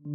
The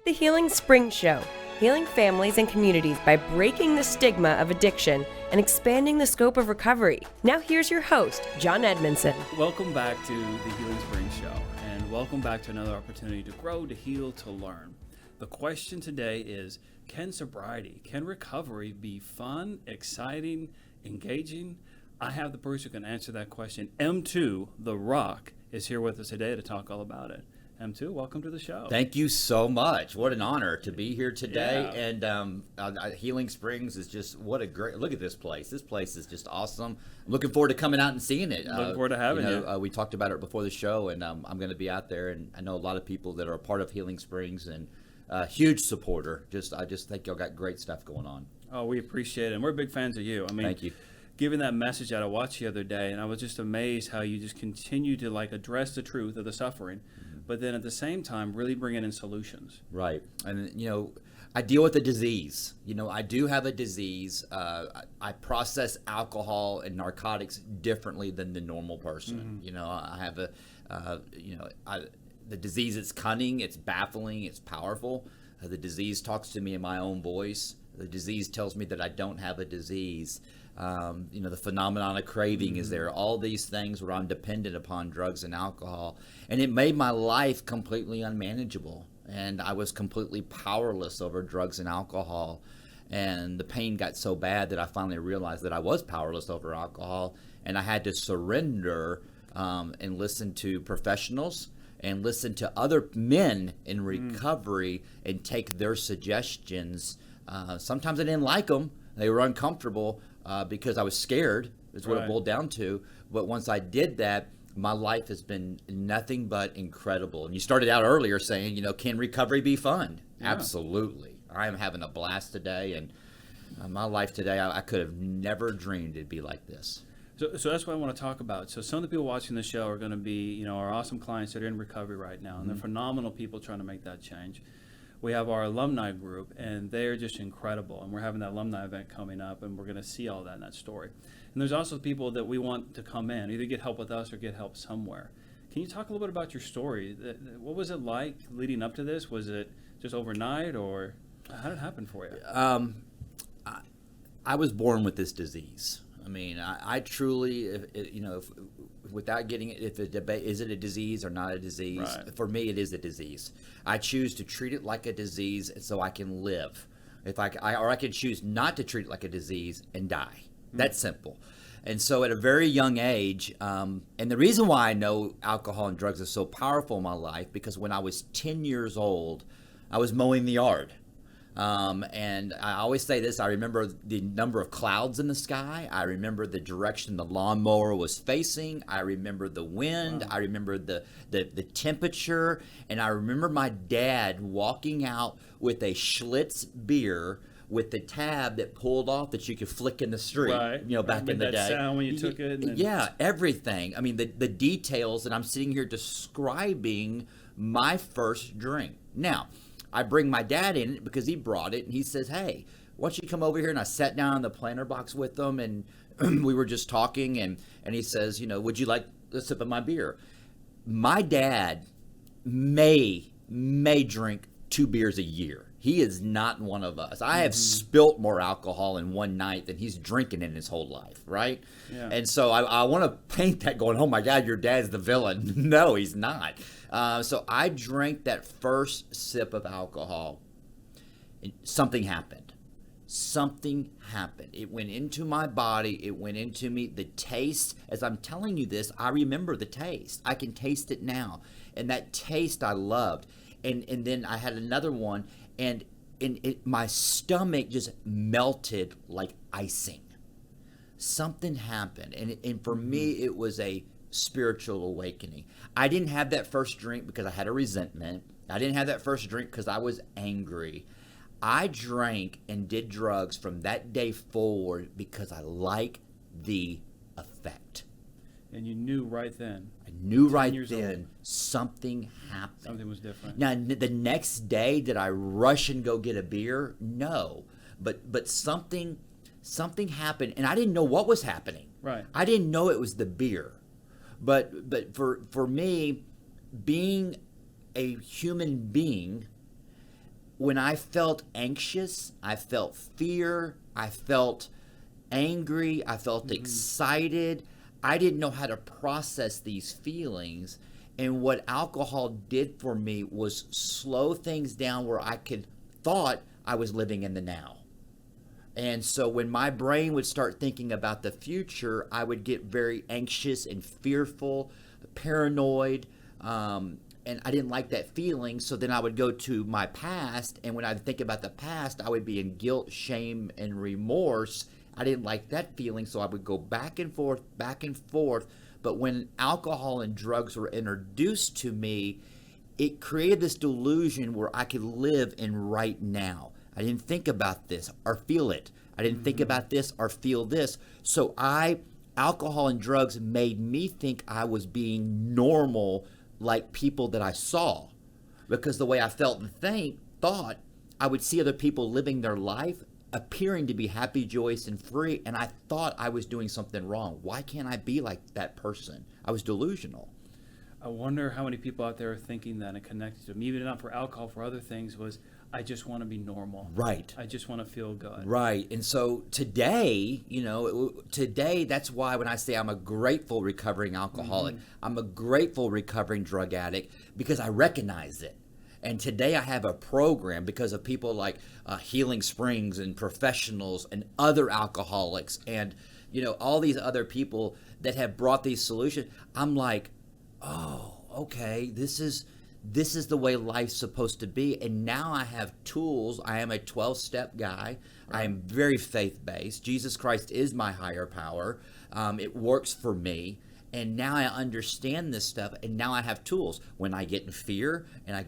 Healing Spring Show, healing families and communities by breaking the stigma of addiction and expanding the scope of recovery. Now here's your host, John Edmonson. Welcome back to the Healing Spring Show, and welcome back to another opportunity to grow, to heal, to learn. The question today is, can sobriety, can recovery be fun, exciting, engaging? I have the person who can answer that question. M2, The Rock, is here with us today to talk all about it. M2, welcome to the show. Thank you so much. What an honor to be here today. Yeah. And Healing Springs is just, what a great, look at this place. This place is just awesome. I'm looking forward to coming out and seeing it. Looking forward to having you. We talked about it before the show, and I'm going to be out there. And I know a lot of people that are a part of Healing Springs, and huge supporter. I just think y'all got great stuff going on. Oh, we appreciate it. And we're big fans of you. I mean, thank you. Giving that message out, I watched the other day, and I was just amazed how you just continue to address the truth of the suffering, but then at the same time really bringing in solutions. Right. And I deal with a disease. I do have a disease. I process alcohol and narcotics differently than the normal person. Mm-hmm. I have the disease is cunning, it's baffling, it's powerful. The disease talks to me in my own voice. The disease tells me that I don't have a disease. The phenomenon of craving is there. All these things where I'm dependent upon drugs and alcohol. And it made my life completely unmanageable. And I was completely powerless over drugs and alcohol. And the pain got so bad that I finally realized that I was powerless over alcohol. And I had to surrender and listen to professionals and listen to other men in recovery and take their suggestions. Sometimes I didn't like them. They were uncomfortable because I was scared, is what it boiled down to. But once I did that, my life has been nothing but incredible. And you started out earlier saying, can recovery be fun? Yeah. Absolutely. I am having a blast today. And my life today, I could have never dreamed it'd be like this. So that's what I want to talk about. So some of the people watching the show are going to be, our awesome clients that are in recovery right now, and they're phenomenal people trying to make that change. We have our alumni group, and they're just incredible, and we're having that alumni event coming up, and we're going to see all that in that story. And there's also people that we want to come in, either get help with us or get help somewhere. Can you talk a little bit about your story? What was it like leading up to this? Was it just overnight, or how did it happen for you? I was born with this disease. I mean, I truly, without getting it, if the debate, is it a disease or not a disease? Right. For me, it is a disease. I choose to treat it like a disease so I can live. Or I can choose not to treat it like a disease and die. That's simple. And so at a very young age, and the reason why I know alcohol and drugs is so powerful in my life, because when I was 10 years old, I was mowing the yard. And I always say this, I remember the number of clouds in the sky. I remember the direction the lawnmower was facing. I remember the wind. Wow. I remember the temperature. And I remember my dad walking out with a Schlitz beer with the tab that pulled off that you could flick in the street, back in the day. That sound when you took it. Yeah, everything. I mean, the details, and I'm sitting here describing my first drink. Now, I bring my dad in because he brought it, and he says, hey, why don't you come over here? And I sat down in the planter box with him, and we were just talking, and he says, would you like a sip of my beer? My dad may drink 2 beers a year. He is not one of us. I have spilt more alcohol in one night than he's drinking in his whole life, right? Yeah. And so I want to paint that going, oh my God, your dad's the villain. No, he's not. So I drank that first sip of alcohol, and something happened. Something happened. It went into my body. It went into me. The taste, as I'm telling you this, I remember the taste. I can taste it now. And that taste I loved. And then I had another one, and my stomach just melted like icing. Something happened. And for me, it was a spiritual awakening. I didn't have that first drink because I had a resentment. I didn't have that first drink because I was angry. I drank and did drugs from that day forward because I like the effect. And you knew right then. I knew 10 right years then old. something happened. Something was different. Now, the next day, did I rush and go get a beer? No. But something happened, and I didn't know what was happening. Right. I didn't know it was the beer. But for me, being a human being, when I felt anxious, I felt fear, I felt angry, I felt excited. I didn't know how to process these feelings. And what alcohol did for me was slow things down where I thought I was living in the now. And so when my brain would start thinking about the future, I would get very anxious and fearful, paranoid, and I didn't like that feeling. So then I would go to my past, and when I think about the past, I would be in guilt, shame, and remorse. I didn't like that feeling, so I would go back and forth, back and forth. But when alcohol and drugs were introduced to me, it created this delusion where I could live in right now. I didn't think about this or feel it. I didn't think about this or feel this. So alcohol and drugs made me think I was being normal like people that I saw. Because the way I felt and thought, I would see other people living their life appearing to be happy, joyous, and free, and I thought I was doing something wrong. Why can't I be like that person? I was delusional. I wonder how many people out there are thinking that and connected to them, even not for alcohol, for other things, was I just want to be normal. Right. I just want to feel good. Right. And so today, that's why when I say I'm a grateful recovering alcoholic, I'm a grateful recovering drug addict, because I recognize it. And today I have a program because of people like Healing Springs and professionals and other alcoholics and, all these other people that have brought these solutions. I'm like, oh, okay, this is the way life's supposed to be. And now I have tools. I am a 12-step guy. I am very faith-based. Jesus Christ is my higher power. It works for me. And now I understand this stuff, and now I have tools. When I get in fear, and I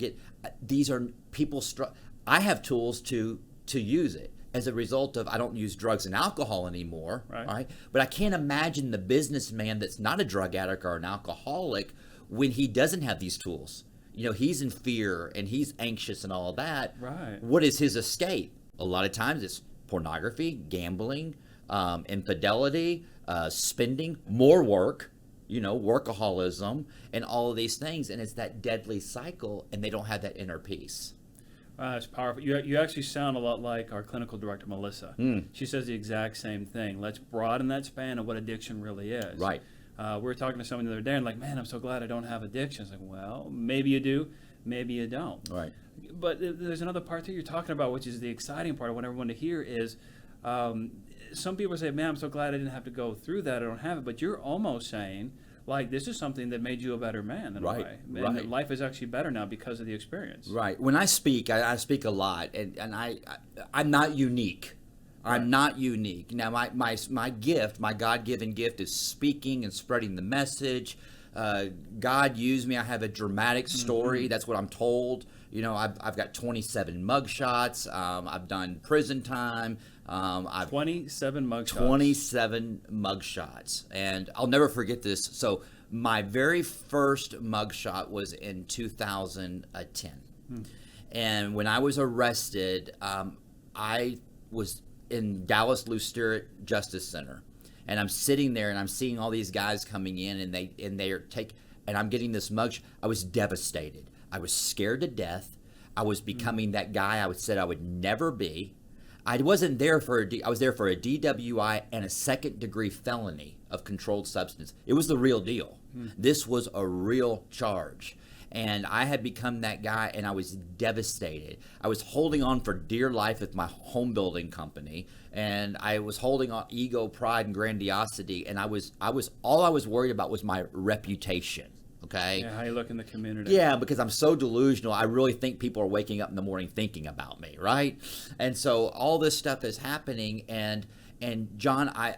have tools to use it. As a result of, I don't use drugs and alcohol anymore, right? But I can't imagine the businessman that's not a drug addict or an alcoholic when he doesn't have these tools. He's in fear, and he's anxious and all of that. Right. What is his escape? A lot of times it's pornography, gambling, infidelity, spending, more work, workaholism, and all of these things. And it's that deadly cycle, and they don't have that inner peace. It's powerful. You actually sound a lot like our clinical director, Melissa. She says the exact same thing. Let's broaden that span of what addiction really is. Right. We were talking to someone the other day, and like, man, I'm so glad I don't have addiction. It's like, well, maybe you do, maybe you don't. Right. But there's another part that you're talking about, which is the exciting part. I want everyone to hear is some people say, man, I'm so glad I didn't have to go through that. I don't have it. But you're almost saying, like, this is something that made you a better man in a way. And that life is actually better now because of the experience. Right. When I speak, I speak a lot, and I'm not unique. I'm not unique. Now, my gift, my God-given gift, is speaking and spreading the message. God used me. I have a dramatic story. That's what I'm told. I've got 27 mugshots. I've done prison time. 27 mugshots. 27 mugshots. And I'll never forget this. So my very first mugshot was in 2010. And when I was arrested, I was in Dallas Justice Center. And I'm sitting there and I'm seeing all these guys coming in, and I'm getting this mugshot. I was devastated. I was scared to death. I was becoming that guy I said I would never be. I wasn't there I was there for a DWI and a second-degree felony of controlled substance. It was the real deal. This was a real charge. And I had become that guy, and I was devastated. I was holding on for dear life with my home building company, and I was holding on ego, pride, and grandiosity. And all I was worried about was my reputation. Okay. Yeah, how you look in the community. Yeah, because I'm so delusional. I really think people are waking up in the morning thinking about me, right? And so all this stuff is happening, and John, I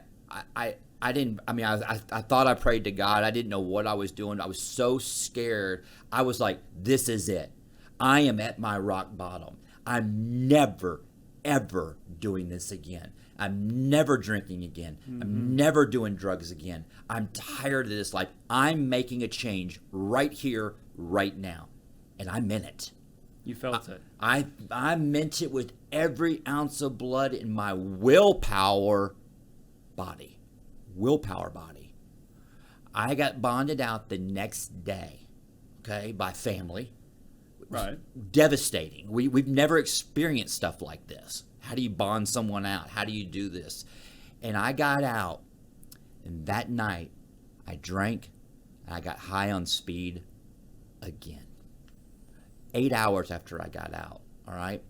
thought I prayed to God. I didn't know what I was doing. I was so scared. I was like, this is it. I am at my rock bottom. I'm never, ever doing this again. I'm never drinking again. I'm never doing drugs again. I'm tired of this life. I'm making a change right here, right now. And I meant it. You felt it. I meant it with every ounce of blood in my willpower body. Willpower body. I got bonded out the next day, okay, by family. Right. Devastating. We've never experienced stuff like this. How do you bond someone out? How do you do this? And I got out, and that night I drank, and I got high on speed again. 8 hours after I got out, all right?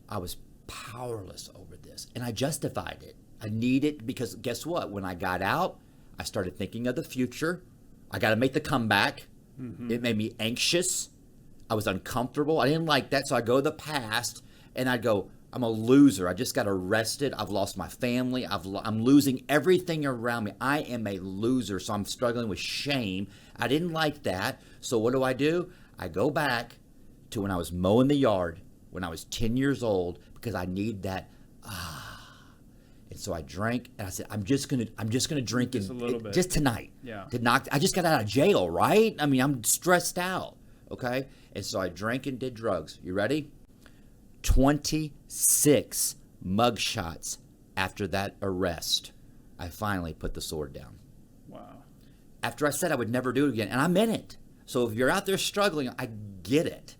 I was powerless over this, and I justified it. I need it because guess what? When I got out, I started thinking of the future. I got to make the comeback. It made me anxious. I was uncomfortable. I didn't like that, so I go to the past, and I go, I'm a loser. I just got arrested. I've lost my family. I'm losing everything around me. I am a loser, so I'm struggling with shame. I didn't like that, so what do? I go back to when I was mowing the yard when I was 10 years old because I need that. And so I drank, and I said, I'm just gonna drink Just a little bit. just tonight. Yeah. I just got out of jail, right? I mean, I'm stressed out. Okay, and so I drank and did drugs. You ready? 26 mugshots after that arrest. I finally put the sword down. Wow. After I said I would never do it again, and I meant it. So if you're out there struggling, I get it,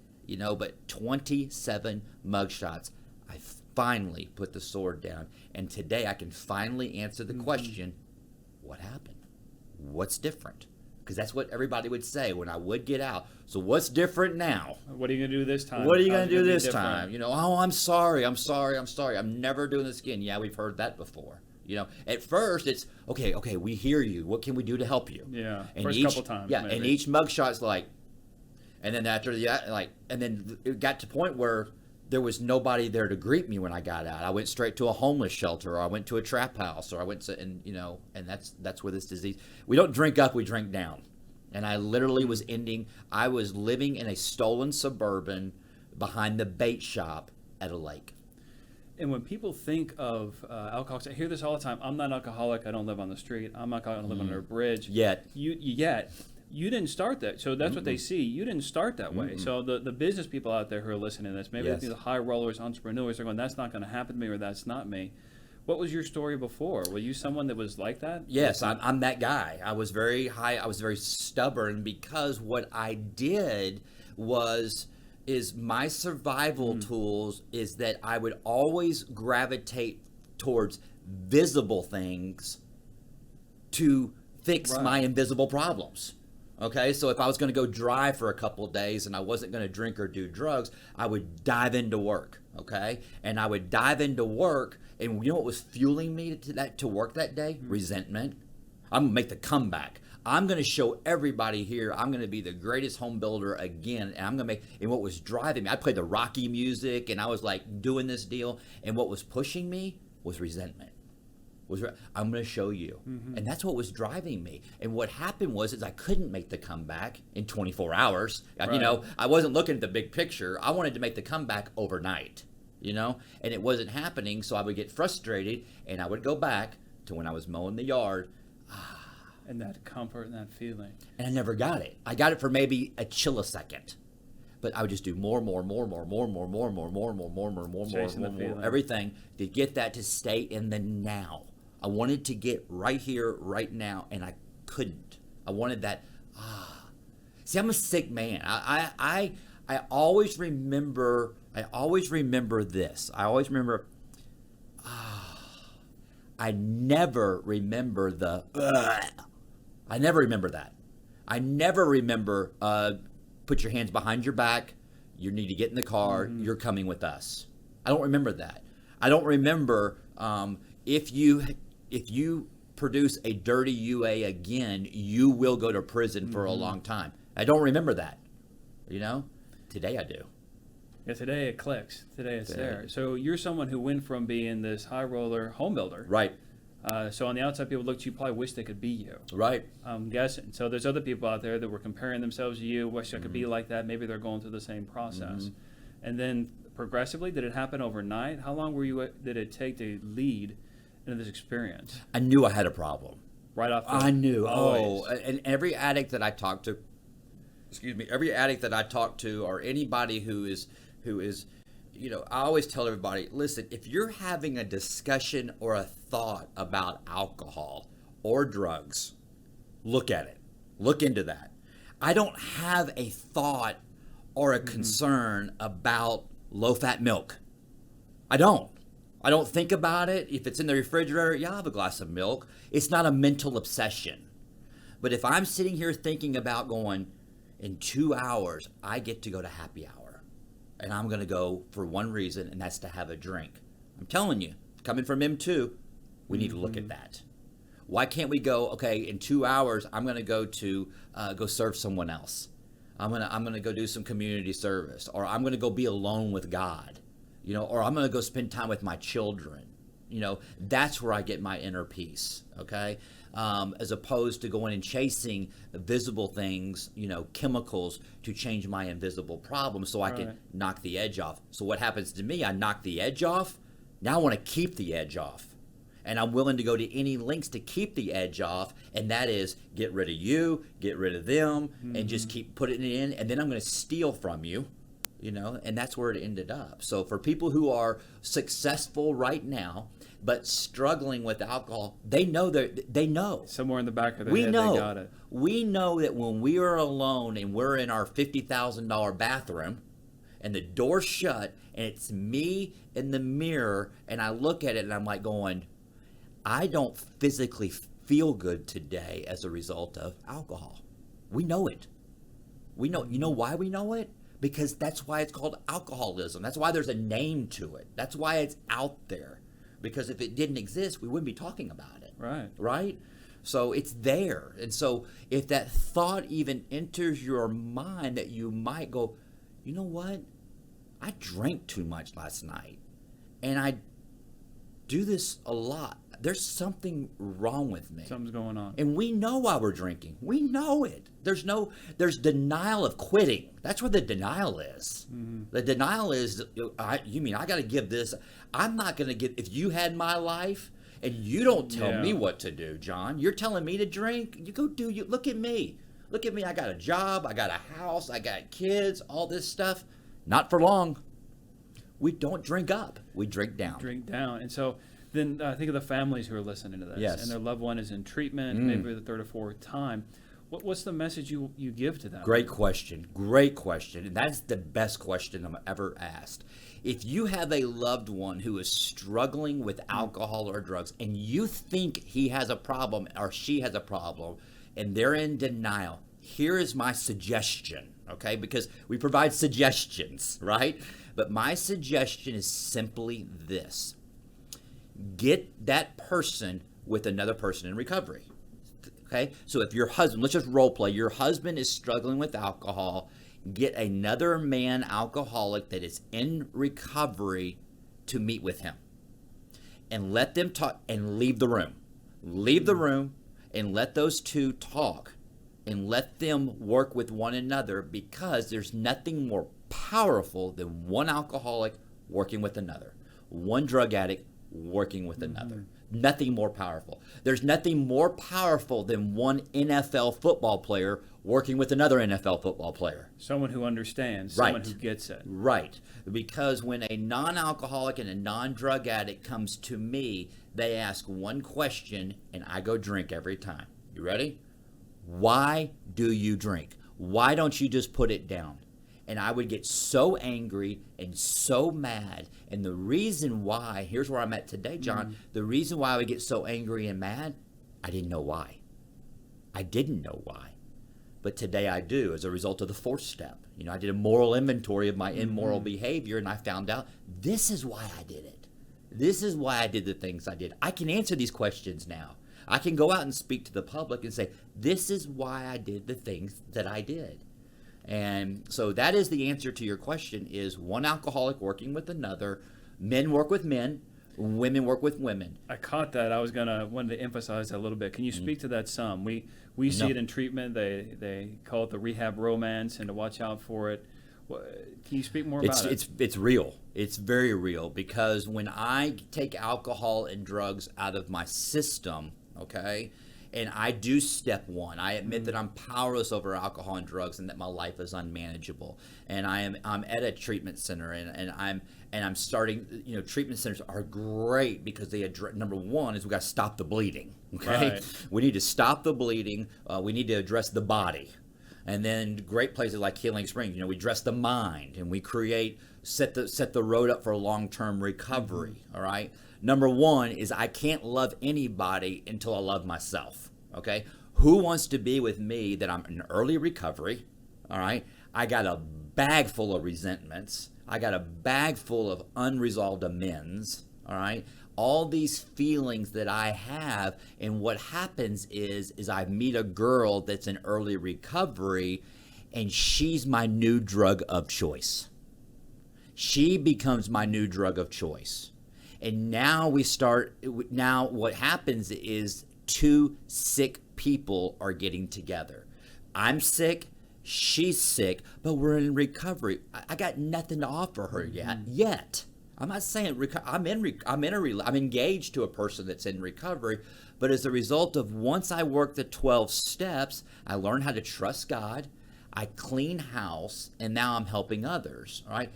but 27 mugshots, I finally put the sword down. And today I can finally answer the question, what happened? What's different? Because that's what everybody would say when I would get out. So what's different now? What are you going to do this time? What are you going to do this different? time? Oh, I'm sorry. I'm never doing this again. Yeah, we've heard that before. At first it's, okay, we hear you. What can we do to help you? Yeah, and first couple times. Yeah, maybe. and each mugshot's like, and then after that, and then it got to a point where there was nobody there to greet me when I got out. I went straight to a homeless shelter, or I went to a trap house, or I went to, and that's where this disease. We don't drink up, we drink down. And I literally I was living in a stolen Suburban behind the bait shop at a lake. And when people think of alcoholics, I hear this all the time. I'm not an alcoholic. I don't live on the street. I'm not going to live under a bridge. Yet. You didn't start that. So that's what they see. You didn't start that way. So the business people out there who are listening to this, maybe the high rollers, entrepreneurs, are going, that's not going to happen to me, or that's not me. What was your story before? Were you someone that was like that? Yes, I'm that guy. I was very high. I was very stubborn because what I did is my survival tools is that I would always gravitate towards visible things to fix my invisible problems. Okay, so if I was going to go dry for a couple of days and I wasn't going to drink or do drugs, I would dive into work. Okay, and I would dive into work, and you know what was fueling me to work that day? Resentment. I'm gonna make the comeback. I'm gonna show everybody here I'm gonna be the greatest home builder again, and I'm gonna make. And what was driving me? I played the Rocky music, and I was like doing this deal, and what was pushing me was resentment. I'm going to show you. And that's what was driving me. And what happened is I couldn't make the comeback in 24 hours. Right. I wasn't looking at the big picture. I wanted to make the comeback overnight, and it wasn't happening. So I would get frustrated, and I would go back to when I was mowing the yard. And that comfort and that feeling. And I never got it. I got it for maybe a chillisecond. But I would just do more, everything to get that to stay in the now. I wanted to get right here, right now, and I couldn't. I wanted that. See, I'm a sick man. I always remember. I always remember this. I always remember. I never remember the. I never remember that. I never remember. Put your hands behind your back. You need to get in the car. You're coming with us. I don't remember that. I don't remember if you produce a dirty UA again, you will go to prison for a long time. I don't remember that. Today I do. Yeah, today it clicks. Today it's there. So you're someone who went from being this high roller home builder. Right. So on the outside, people looked at you, probably wish they could be you. Right. I'm guessing. So there's other people out there that were comparing themselves to you, wish I could be like that. Maybe they're going through the same process. And then progressively? Did it happen overnight? How long did it take to lead into this experience? I knew I had a problem. Right off the I knew. always. And every addict that I talk to, every addict that I talk to, or anybody who is, I always tell everybody, listen, if you're having a discussion or a thought about alcohol or drugs, look at it. Look into that. I don't have a thought or a concern about low-fat milk. I don't think about it. If it's in the refrigerator, yeah, I'll have a glass of milk. It's not a mental obsession. But if I'm sitting here thinking about going, in 2 hours, I get to go to happy hour. And I'm going to go for one reason, and that's to have a drink. I'm telling you, coming from him too, we need to look at that. Why can't we go, okay, in 2 hours, I'm going to go to go serve someone else. I'm gonna go do some community service, or I'm gonna go be alone with God, or I'm gonna go spend time with my children. That's where I get my inner peace. Okay, as opposed to going and chasing visible things, chemicals to change my invisible problems, so I can knock the edge off. So what happens to me? I knock the edge off. Now I want to keep the edge off. And I'm willing to go to any lengths to keep the edge off, and that is get rid of you, get rid of them, and just keep putting it in, and then I'm going to steal from you, and that's where it ended up. So for people who are successful right now, but struggling with alcohol, they know. Somewhere in the back of their head, they got it. We know that when we are alone and we're in our $50,000 bathroom, and the door's shut, and it's me in the mirror, and I look at it, and I'm like going, I don't physically feel good today as a result of alcohol. We know it. We know. You know why we know it? Because that's why it's called alcoholism. That's why there's a name to it. That's why it's out there. Because if it didn't exist, we wouldn't be talking about it. Right. Right? So it's there. And so if that thought even enters your mind that you might go, you know what? I drank too much last night. And I do this a lot. There's something wrong with me. Something's going on. And we know why we're drinking. We know it. There's denial of quitting. That's where the denial is. The denial is, you mean I got to give this. I'm not going to give, if you had my life and you don't tell me what to do, John, you're telling me to drink, you go do you. Look at me. Look at me. I got a job. I got a house. I got kids, all this stuff. Not for long. We don't drink up. We drink down. Drink down. And so then think of the families who are listening to this. Yes. And their loved one is in treatment, maybe the third or fourth time. What's the message you give to them? Great question. Great question. And that's the best question I'm ever asked. If you have a loved one who is struggling with alcohol or drugs, and you think he has a problem or she has a problem, and they're in denial, here is my suggestion, okay? Because we provide suggestions, right? But my suggestion is simply this. Get that person with another person in recovery, okay? So if your husband, let's just role play, your husband is struggling with alcohol, get another man alcoholic that is in recovery to meet with him. And let them talk and leave the room. Leave the room and let those two talk. And let them work with one another, because there's nothing more powerful than one alcoholic working with another, one drug addict working with another. Nothing more powerful. There's nothing more powerful than one NFL football player working with another NFL football player. Someone who understands, someone who gets it. Right. Because when a non-alcoholic and a non-drug addict comes to me, they ask one question, and I go drink every time. You ready? Why do you drink? Why don't you just put it down? And I would get so angry and so mad. And the reason why, here's where I'm at today, John. The reason why I would get so angry and mad, I didn't know why. I didn't know why. But today I do, as a result of the fourth step. I did a moral inventory of my immoral behavior, and I found out this is why I did it. This is why I did the things I did. I can answer these questions now. I can go out and speak to the public and say, this is why I did the things that I did. And so that is the answer to your question, is one alcoholic working with another. Men work with men, women work with women. I caught that. I wanted to emphasize that a little bit. Can you speak to that some? We see it in treatment. They call it the rehab romance, and to watch out for it. Can you speak more about it? It's real. It's very real, because when I take alcohol and drugs out of my system, okay, and I do step one, I admit that I'm powerless over alcohol and drugs and that my life is unmanageable. And I'm at a treatment center, and I'm starting, treatment centers are great because they address, number one is we got to stop the bleeding, okay? Right. We need to stop the bleeding. We need to address the body. And then great places like Healing Springs, we address the mind, and we set the road up for long-term recovery, all right? Number one is I can't love anybody until I love myself, okay? Who wants to be with me that I'm in early recovery, all right? I got a bag full of resentments. I got a bag full of unresolved amends, all right? All these feelings that I have, and what happens is I meet a girl that's in early recovery, and she's my new drug of choice. She becomes my new drug of choice. And now what happens is two sick people are getting together. I'm sick, she's sick, but we're in recovery. I got nothing to offer her yet. I'm not saying I'm engaged to a person that's in recovery, but as a result of once I work the 12 steps, I learn how to trust God, I clean house, and now I'm helping others, all right?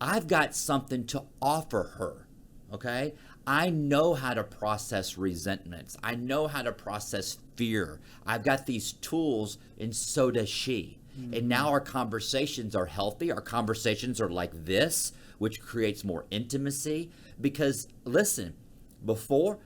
I've got something to offer her, okay? I know how to process resentments. I know how to process fear. I've got these tools, and so does she. And now our conversations are healthy. Our conversations are like this, which creates more intimacy. Because, listen, before,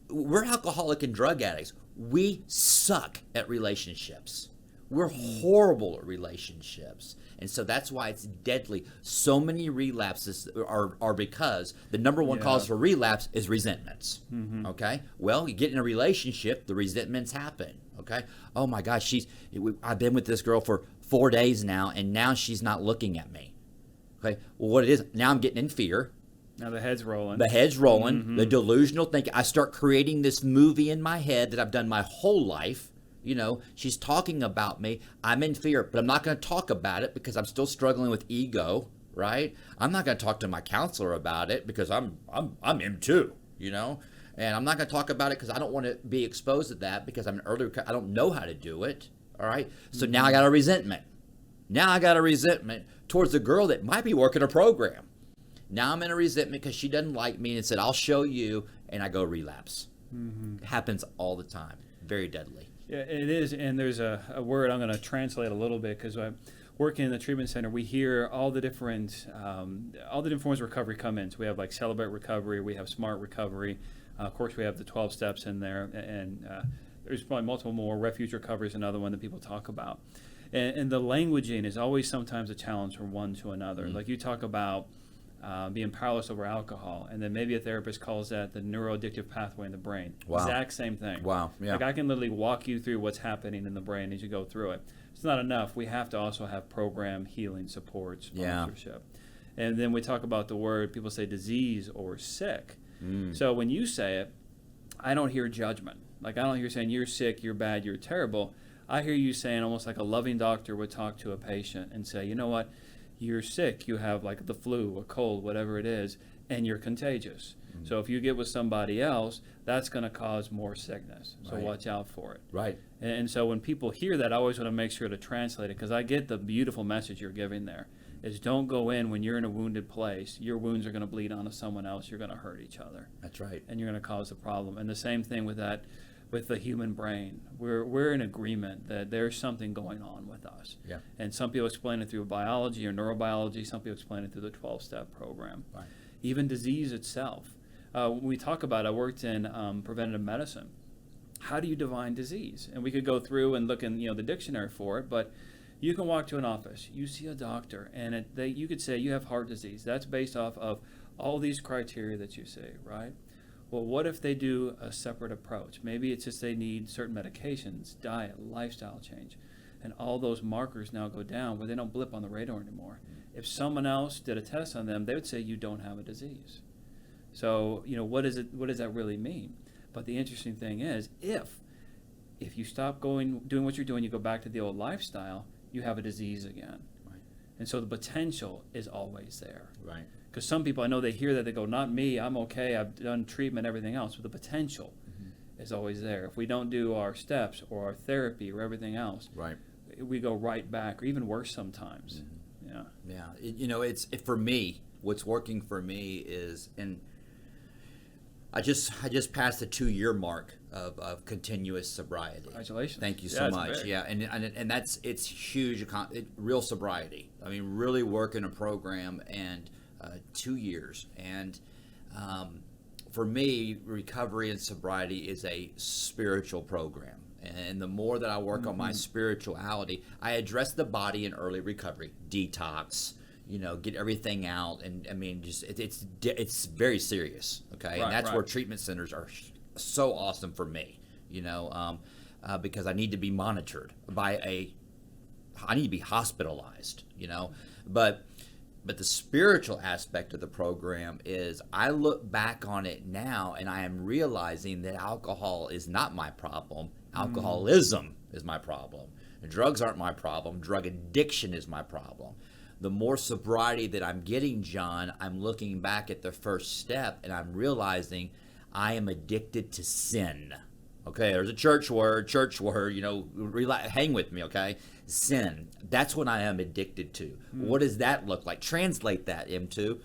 we're alcoholic and drug addicts. We suck at relationships. We're horrible at relationships. And so that's why it's deadly. So many relapses are because the number one cause for relapse is resentments. Okay? Well, you get in a relationship, the resentments happen. Okay? Oh my gosh, I've been with this girl for 4 days now, and now she's not looking at me. Okay? Well, what it is, now I'm getting in fear. Now the head's rolling. The delusional thinking. I start creating this movie in my head that I've done my whole life. She's talking about me. I'm in fear, but I'm not going to talk about it because I'm still struggling with ego, right? I'm not going to talk to my counselor about it because I'm him too, And I'm not going to talk about it because I don't want to be exposed to that because I don't know how to do it, all right? So now I got a resentment. Towards the girl that might be working a program. Now I'm in a resentment because she doesn't like me and said, I'll show you, and I go relapse. It happens all the time. Very deadly. Yeah, it is, and there's a word I'm going to translate a little bit because I'm working in the treatment center. We hear all the different forms of recovery come in. So we have like Celebrate Recovery, we have Smart Recovery. Of course, we have the 12 steps in there, and there's probably multiple more. Refuge Recovery is another one that people talk about. And the languaging is always sometimes a challenge from one to another. Like you talk about being powerless over alcohol, and then maybe a therapist calls that the neuroaddictive pathway in the brain. Wow. Exact same thing. Wow. Yeah. Like I can literally walk you through what's happening in the brain as you go through it. It's not enough. We have to also have program healing support, sponsorship. And then we talk about the word, people say disease or sick. So when you say it, I don't hear judgment. Like I don't hear saying you're sick, you're bad, you're terrible. I hear you saying almost like a loving doctor would talk to a patient and say, you know what? You're sick, you have like the flu, a cold, whatever it is, and you're contagious. So if you get with somebody else, that's going to cause more sickness. So watch out for it. Right. And so when people hear that, I always want to make sure to translate it because I get the beautiful message you're giving there. Is don't go in when you're in a wounded place. Your wounds are going to bleed onto someone else. You're going to hurt each other. That's right. And you're going to cause a problem. And the same thing with that. With the human brain, we're in agreement that there's something going on with us. Yeah. And some people explain it through biology or neurobiology. Some people explain it through the 12-step program. Right. Even disease itself. When we talk about it, I worked in preventative medicine. How do you define disease? And we could go through and look in the dictionary for it, but you can walk to an office, you see a doctor, and you could say you have heart disease. That's based off of all these criteria that you see, right? Well, what if they do a separate approach? Maybe it's just they need certain medications, diet, lifestyle change, and all those markers now go down where they don't blip on the radar anymore. If someone else did a test on them, they would say you don't have a disease. So, what does that really mean? But the interesting thing is, if you stop doing what you're doing, you go back to the old lifestyle, you have a disease again. Right. And so the potential is always there. Right. Because some people, I know they hear that, they go, not me, I'm okay, I've done treatment, everything else. But the potential is always there. If we don't do our steps or our therapy or everything else, Right. we go right back, or even worse sometimes. Yeah. Yeah. It's for me, what's working for me is, and I just passed the 2-year mark of continuous sobriety. Congratulations. Thank you so it's much. big. Yeah, and it's huge. Real sobriety. I mean, really working a program and 2 years. And for me, recovery and sobriety is a spiritual program. And the more that I work on my spirituality, I address the body in early recovery, detox, get everything out, and I mean, just it's very serious, okay? And that's where treatment centers are so awesome for me, because I need to be monitored I need to be hospitalized, but the spiritual aspect of the program is I look back on it now and I am realizing that alcohol is not my problem. Alcoholism is my problem. Drugs aren't my problem. Drug addiction is my problem. The more sobriety that I'm getting, John, I'm looking back at the first step and I'm realizing I am addicted to sin. Okay, there's a church word, hang with me, okay? Sin. That's what I am addicted to. What does that look like? Translate that into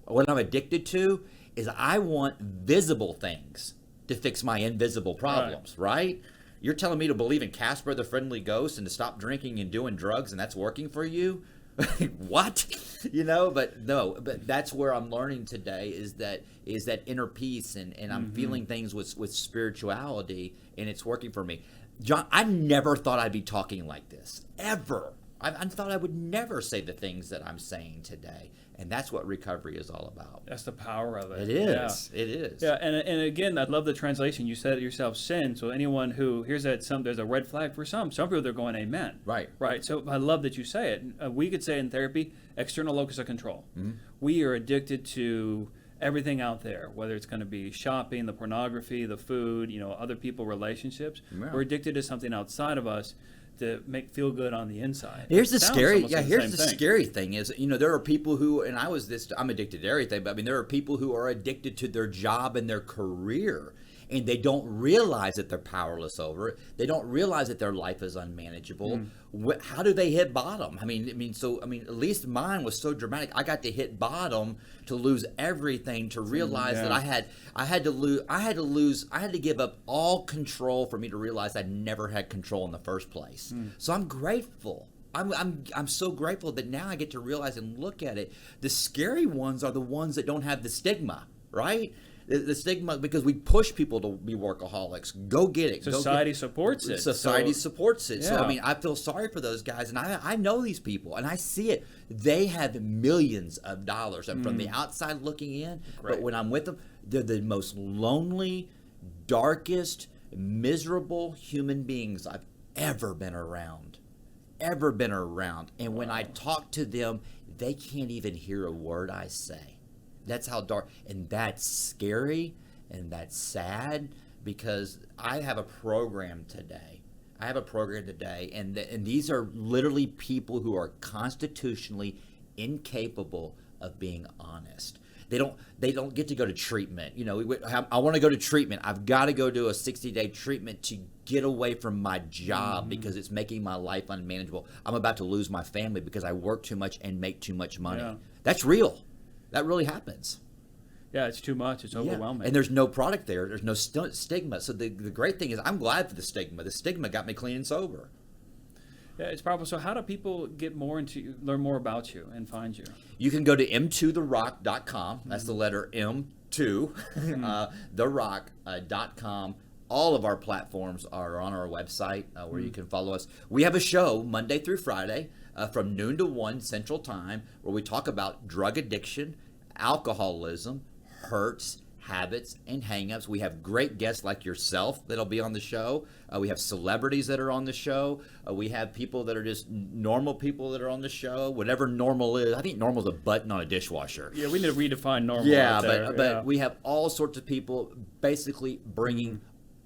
what I'm addicted to is I want visible things to fix my invisible problems, right? You're telling me to believe in Casper the Friendly Ghost and to stop drinking and doing drugs, and that's working for you? What? But that's where I'm learning today is that inner peace, and I'm feeling things with spirituality, and it's working for me. John, I never thought I'd be talking like this, ever. I thought I would never say the things that I'm saying today, and that's what recovery is all about. That's the power of it. It is. Yeah. It is. Yeah, and again, I love the translation. You said it yourself, sin. So anyone who hears that, there's a red flag for some people, they're going, amen. Right. So I love that you say it. We could say in therapy, external locus of control. We are addicted to everything out there, whether it's going to be shopping, the pornography, the food, other people, relationships. Yeah. We're addicted to something outside of us to feel good on the inside. Here's the scary thing is, there are people who, and I'm addicted to everything, but I mean, there are people who are addicted to their job and their career, and they don't realize that they're powerless over it. They don't realize that their life is unmanageable. How do they hit bottom? I mean, at least mine was so dramatic. I got to hit bottom to lose everything, to realize that I had to give up all control for me to realize I never had control in the first place. So I'm grateful. I'm so grateful that now I get to realize and look at it. The scary ones are the ones that don't have the stigma, right? The stigma, because we push people to be workaholics. Go get it. Society supports it. Society supports it. So, I mean, I feel sorry for those guys, and I know these people, and I see it. They have millions of dollars, and from the outside looking in, but when I'm with them, they're the most lonely, darkest, miserable human beings I've ever been around. And when I talk to them, they can't even hear a word I say. That's how dark, and that's scary, and that's sad, because I have a program today. And these are literally people who are constitutionally incapable of being honest. They don't get to go to treatment. I want to go to treatment. I've got to go do a 60-day treatment to get away from my job because it's making my life unmanageable. I'm about to lose my family because I work too much and make too much money. Yeah. That's real. That really happens. Yeah, it's too much. It's overwhelming. And there's no product there. There's no stigma. So the great thing is I'm glad for the stigma. The stigma got me clean and sober. Yeah, it's powerful. So how do people learn more about you and find you? You can go to m2therock.com. That's the letter M2, therock.com. All of our platforms are on our website where you can follow us. We have a show Monday through Friday from noon to 1 Central Time where we talk about drug addiction, alcoholism, hurts, habits, and hang-ups. We have great guests like yourself that'll be on the show. We have celebrities that are on the show. We have people that are just normal people that are on the show. Whatever normal is. I think normal is a button on a dishwasher. Yeah, we need to redefine normal. Yeah, but we have all sorts of people basically bringing,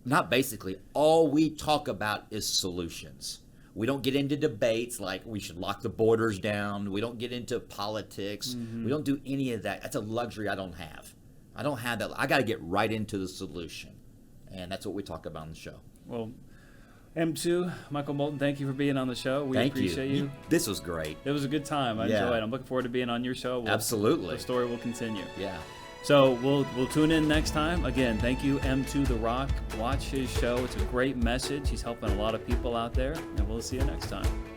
not basically, all we talk about is solutions. We don't get into debates like we should lock the borders down. We don't get into politics. We don't do any of that. That's a luxury I don't have. I don't have that. I got to get right into the solution. And that's what we talk about on the show. Well, M2, Michael Molthan, thank you for being on the show. We Thank appreciate you. This was great. It was a good time. I enjoyed it. I'm looking forward to being on your show. Absolutely. The story will continue. Yeah. So we'll tune in next time. Again, thank you, M2 The Rock. Watch his show. It's a great message. He's helping a lot of people out there. And we'll see you next time.